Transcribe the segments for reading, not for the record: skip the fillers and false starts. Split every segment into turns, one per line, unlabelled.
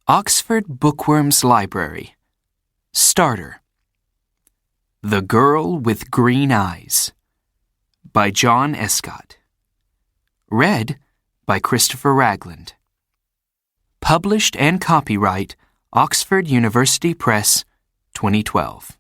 Oxford Bookworms Library. Starter. The Girl with Green Eyes by John Escott. Read by Christopher Ragland. Published and copyright Oxford University Press, 2012.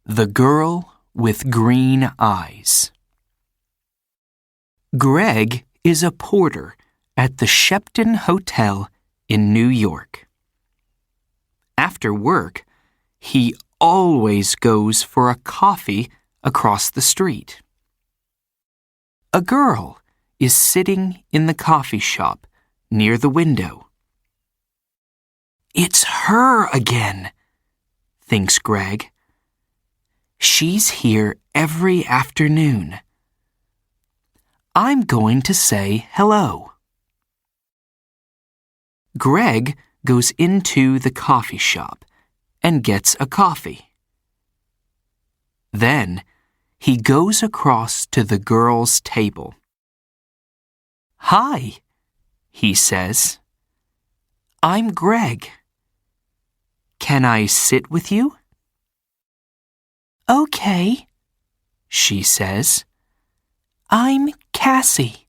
The Girl with Green Eyes. Greg is a porter at the Shepton Hotel in New York. After work, he always goes for a coffee across the street. A girl is sitting in the coffee shop near the window. "It's her again," thinks Greg. "She's here every afternoon. I'm going to say hello." Greg goes into the coffee shop and gets a coffee. Then he goes across to the girl's table. "Hi," he says. "I'm Greg. Can I sit with you?" "Okay," she says. "I'm Cassie."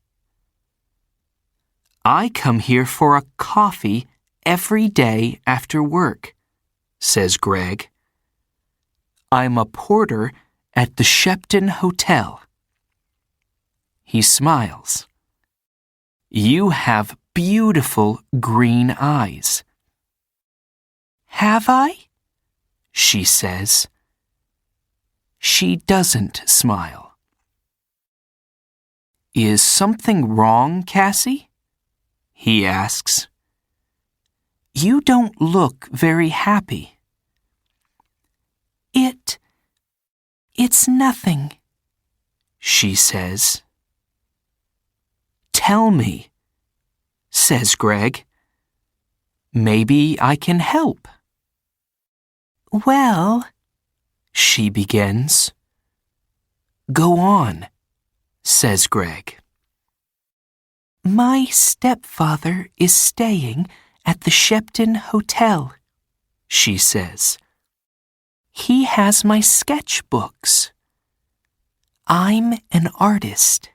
"I come here for a coffee every day after work," says Greg. "I'm a porter at the Shepton Hotel." He smiles. "You have beautiful green eyes." "Have I?" she says. She doesn't smile. "Is something wrong, Cassie?" he asks. "You don't look very happy." It's nothing," she says. "Tell me," says Greg. "Maybe I can help." "Well," she begins. "Go on," says Greg. "My stepfather is staying at the Shepton Hotel," she says. "He has my sketchbooks. I'm an artist.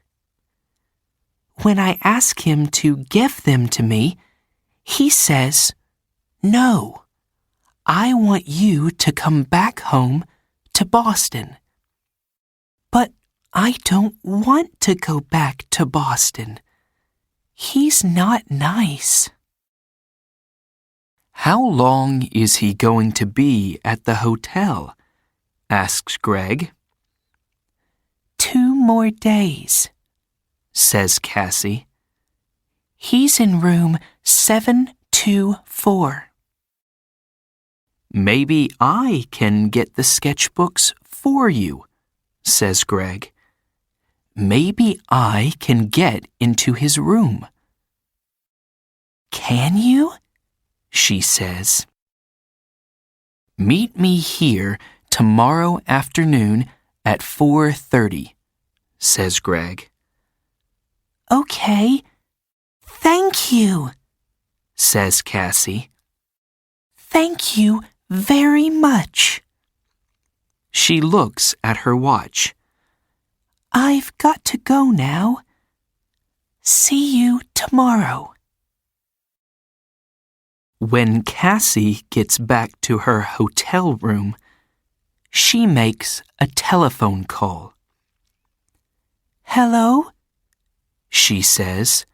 When I ask him to give them to me, he says, 'No, I want you to come back home to Boston.' But I don't want to go back to Boston. He's not nice." "How long is he going to be at the hotel?" asks Greg. 2 more days, says Cassie. "He's in room 724. "Maybe I can get the sketchbooks for you," says Greg. "Maybe I can get into his room." "Can you?" she says. "Meet me here tomorrow afternoon at 4:30, says Greg. "Okay, thank you," says Cassie. "Thank you very much." She looks at her watch. "I've got to go now. See you tomorrow." When Cassie gets back to her hotel room, she makes a telephone call. "Hello?" she says.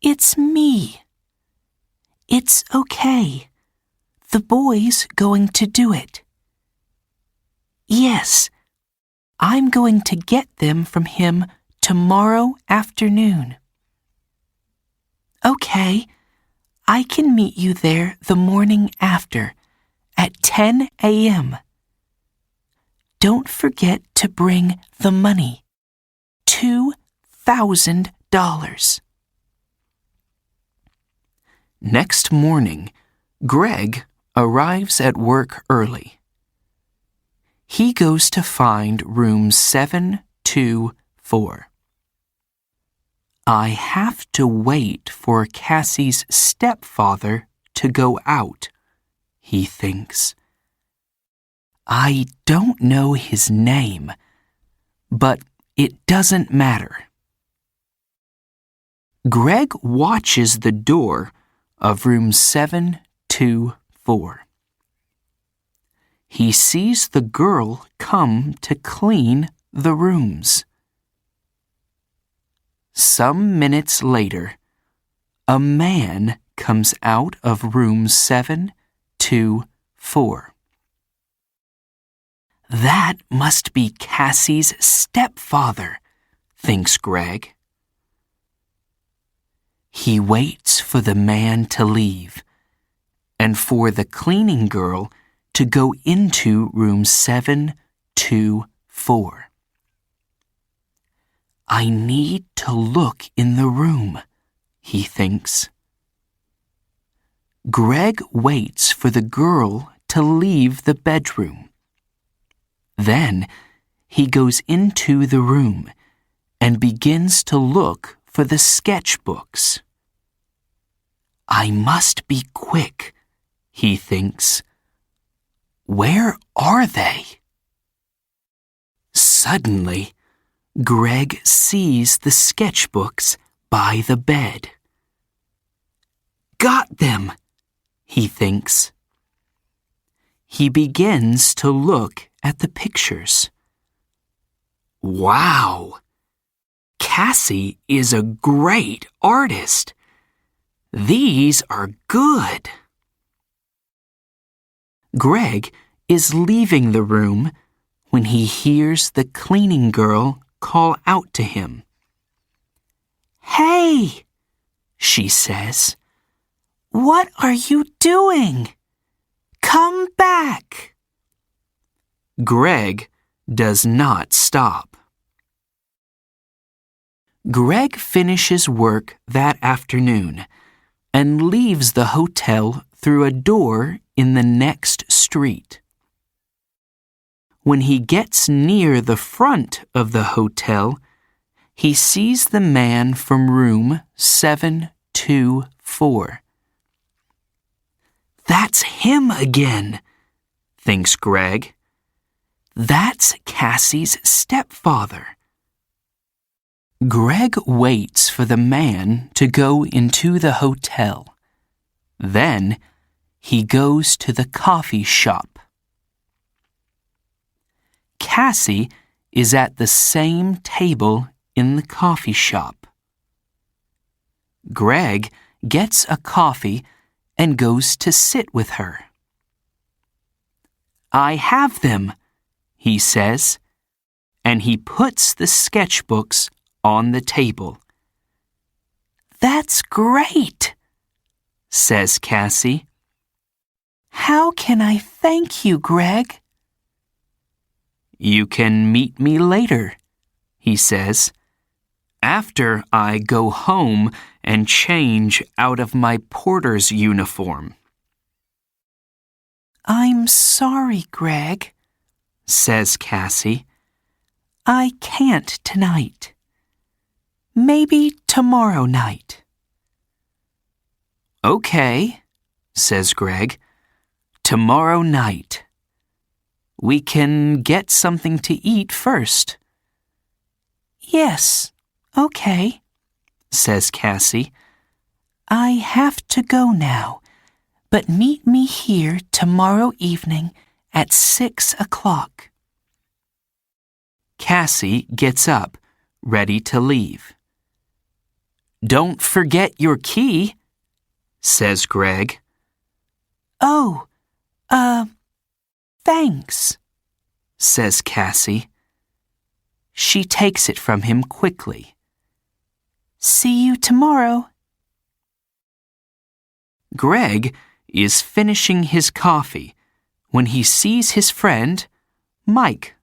"It's me. It's okay. The boy's going to do it." "Yes, I'm going to get them from him tomorrow afternoon." "Okay, I can meet you there the morning after, at 10 a.m. Don't forget to bring the money, $2,000. Next morning, Greg arrives at work early. He goes to find room 724. I have to wait for Cassie's stepfather to go out, he thinks. I don't know his name, but it doesn't matter. Greg watches the door of room 724. He sees the girl come to clean the rooms. Some minutes later, a man comes out of room 724. That must be Cassie's stepfather, thinks Greg. He waits for the man to leave and for the cleaning girl to go into room 724. I need to look in the room, he thinks. Greg waits for the girl to leave the bedroom. Then he goes into the room and begins to look for the sketchbooks. I must be quick, he thinks. Where are they? Suddenly, Greg sees the sketchbooks by the bed. Got them, he thinks. He begins to look at the pictures. Wow! Cassie is a great artist. These are good. Greg is leaving the room when he hears the cleaning girl call out to him. Hey, she says, what are you doing? Come back. Greg does not stop. Greg finishes work that afternoon and leaves the hotel through a door in the next street. When he gets near the front of the hotel, he sees the man from room 724. That's him again, thinks Greg. That's Cassie's stepfather. Greg waits for the man to go into the hotel. Then he goes to the coffee shop. Cassie is at the same table in the coffee shop. Greg gets a coffee and goes to sit with her. I have them, he says, and he puts the sketchbooks on the table. That's great, says Cassie. How can I thank you, Greg? You can meet me later, he says, after I go home and change out of my porter's uniform. I'm sorry, Greg, says Cassie. I can't tonight. Maybe tomorrow night. Okay, says Greg. Tomorrow night. We can get something to eat first. Yes, okay, says Cassie. I have to go now, but meet me here tomorrow evening at 6 o'clock. Cassie gets up, ready to leave. Don't forget your key, says Greg. Oh, thanks, says Cassie. She takes it from him quickly. See you tomorrow. Greg is finishing his coffee when he sees his friend, Mike.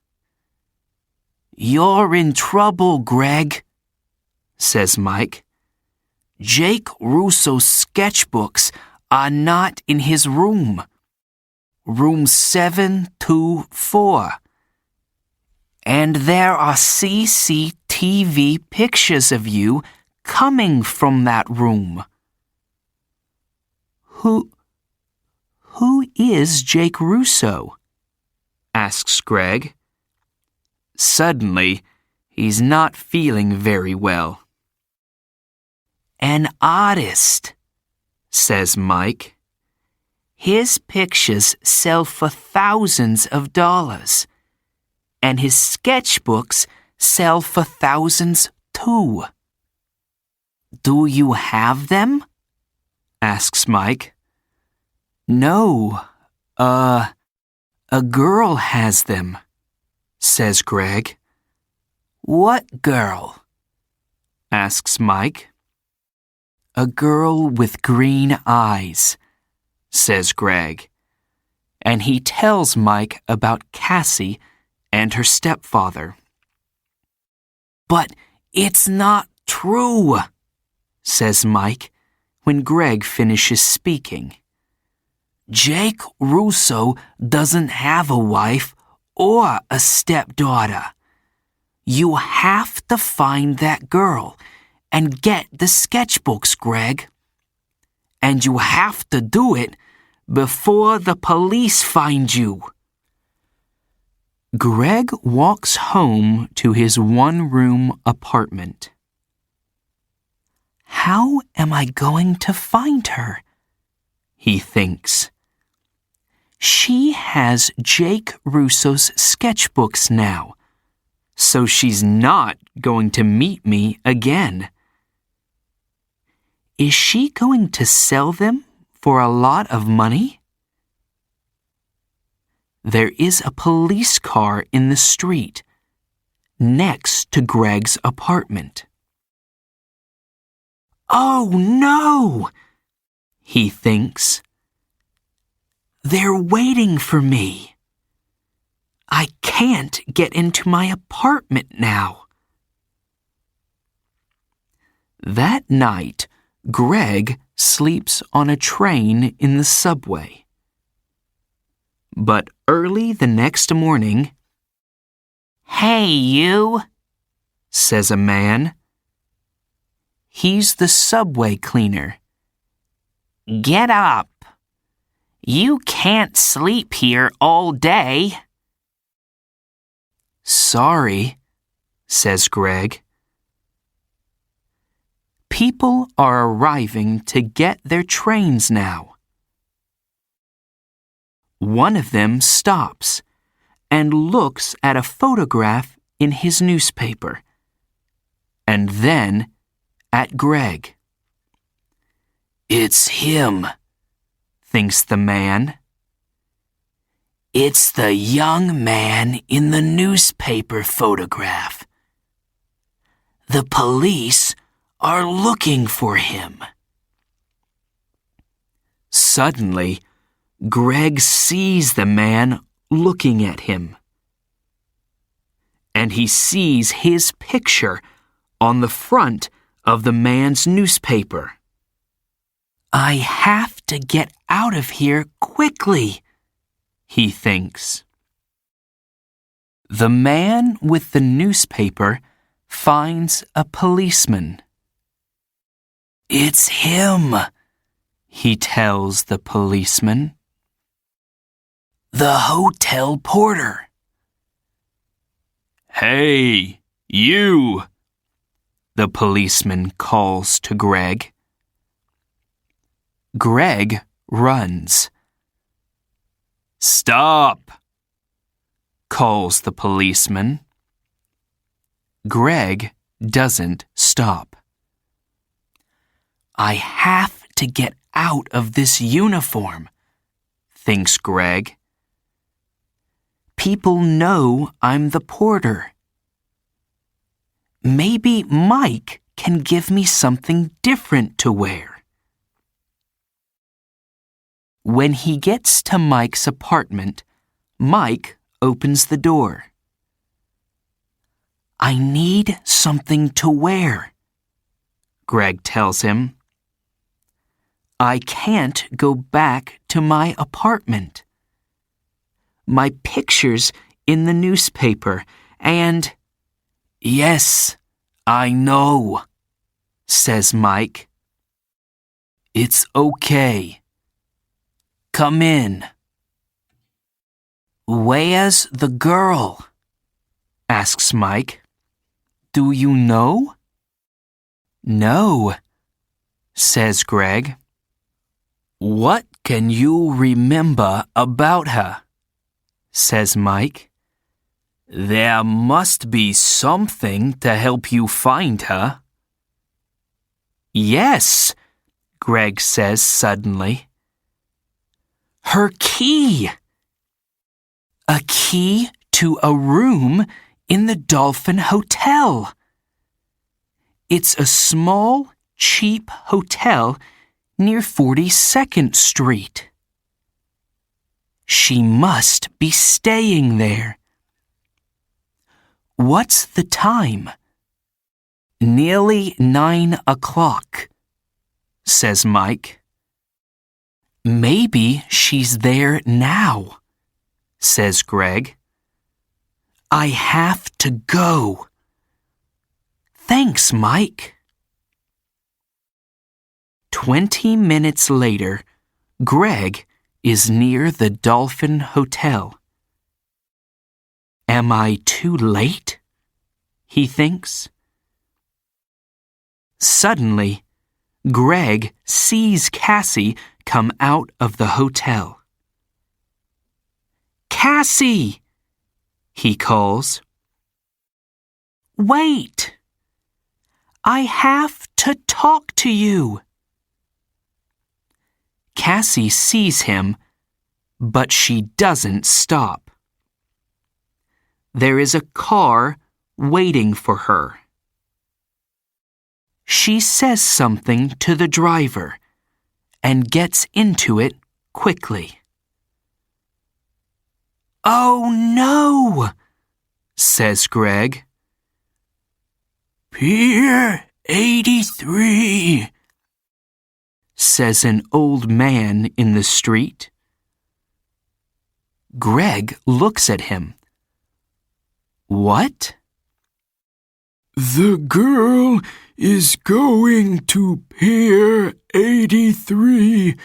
You're in trouble, Greg, says Mike. Jake Russo's sketchbooks are not in his room. room 724. And there are CCTV pictures of you coming from that room. Who is Jake Russo? Asks Greg. Suddenly, he's not feeling very well. An artist, says Mike. His pictures sell for thousands of dollars, and his sketchbooks sell for thousands too. Do you have them? Asks Mike. No, a girl has them, says Greg. What girl? Asks Mike. A girl with green eyes, says Greg, and he tells Mike about Cassie and her stepfather. But it's not true, says Mike when Greg finishes speaking. Jake Russo doesn't have a wife or a stepdaughter. You have to find that girl and get the sketchbooks, Greg. And you have to do it before the police find you. Greg walks home to his one-room apartment. How am I going to find her? He thinks. She has Jake Russo's sketchbooks now, so she's not going to meet me again. Is she going to sell them for a lot of money? There is a police car in the street, next to Greg's apartment. Oh no! He thinks. They're waiting for me. I can't get into my apartment now. That night, Greg sleeps on a train in the subway. But early the next morning, "Hey, you," says a man. He's the subway cleaner. "Get up. You can't sleep here all day." "Sorry," says Greg. People are arriving to get their trains now. One of them stops and looks at a photograph in his newspaper, and then at Greg. "It's him," thinks the man. "It's the young man in the newspaper photograph. The police are looking for him." Suddenly, Greg sees the man looking at him. And he sees his picture on the front of the man's newspaper. I have to get out of here quickly, he thinks. The man with the newspaper finds a policeman. It's him, he tells the policeman. The hotel porter. Hey, you, the policeman calls to Greg. Greg runs. Stop, calls the policeman. Greg doesn't stop. I have to get out of this uniform, thinks Greg. People know I'm the porter. Maybe Mike can give me something different to wear. When he gets to Mike's apartment, Mike opens the door. I need something to wear, Greg tells him. I can't go back to my apartment. my picture's in the newspaper, and—" "Yes, I know," says Mike. "It's okay. Come in." "Where's the girl?" asks Mike. "Do you know?" "No," says Greg. "What can you remember about her?" says Mike. "There must be something to help you find her." "Yes," Greg says suddenly. "Her key! A key to a room in the Dolphin Hotel. It's a small, cheap hotel near 42nd Street. She must be staying there." "What's the time?" "Nearly 9 o'clock, says Mike. "Maybe she's there now," says Greg. "I have to go." "Thanks, Mike." 20 minutes later, Greg is near the Dolphin Hotel. "Am I too late?" he thinks. Suddenly, Greg sees Cassie come out of the hotel. "Cassie!" he calls. "Wait! I have to talk to you." Cassie sees him, but she doesn't stop. There is a car waiting for her. She says something to the driver and gets into it quickly. "Oh no!" says Greg. "Pier 83, says an old man in the street. Greg looks at him. "What?" "The girl is going to Pier 83,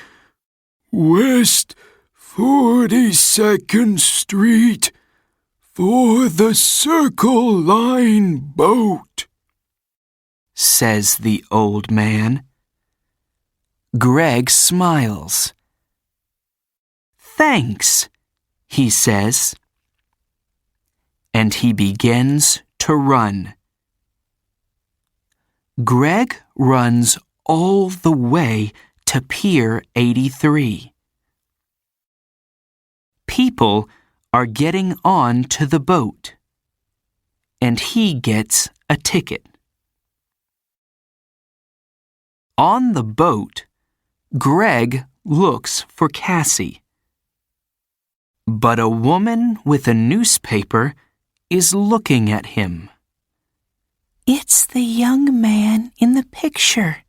West 42nd Street, for the Circle Line boat," says the old man. Greg smiles. "Thanks," he says. And he begins to run. Greg runs all the way to Pier 83. People are getting on to the boat, and he gets a ticket. On the boat, Greg looks for Cassie. But a woman with a newspaper is looking at him. "It's the young man in the picture,"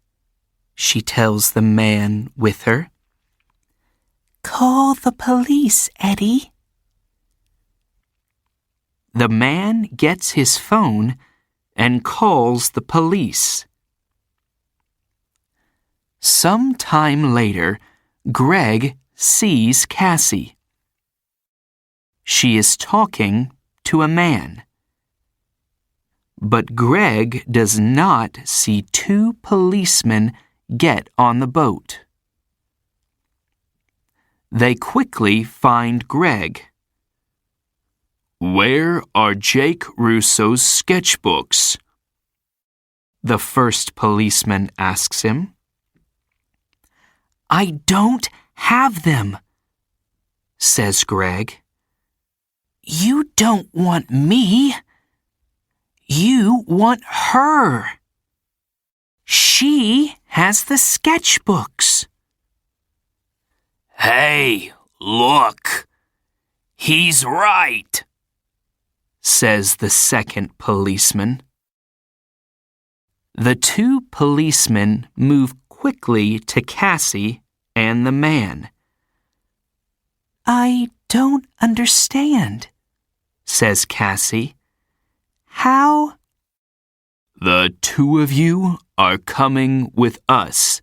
she tells the man with her. "Call the police, Eddie." The man gets his phone and calls the police. Some time later, Greg sees Cassie. She is talking to a man. But Greg does not see two policemen get on the boat. They quickly find Greg. "Where are Jake Russo's sketchbooks?" the first policeman asks him. "I don't have them," says Greg. "You don't want me. You want her. She has the sketchbooks." "Hey, look! He's right," says the second policeman. The two policemen move quickly to Cassie and the man. "I don't understand, says Cassie. How? The two of you are coming with us,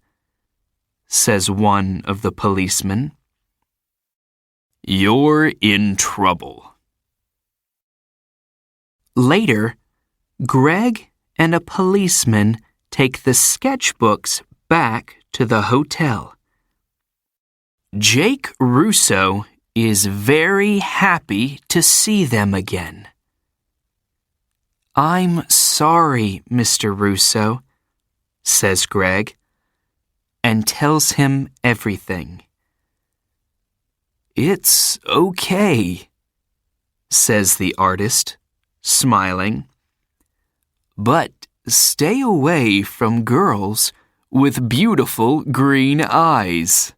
says one of the policemen. You're in trouble. Later, Greg and a policeman take the sketchbooks back to the hotel. Jake Russo is very happy to see them again. I'm sorry, Mr. Russo, says Greg, and tells him everything. It's okay, says the artist, smiling. But stay away from girls with beautiful green eyes.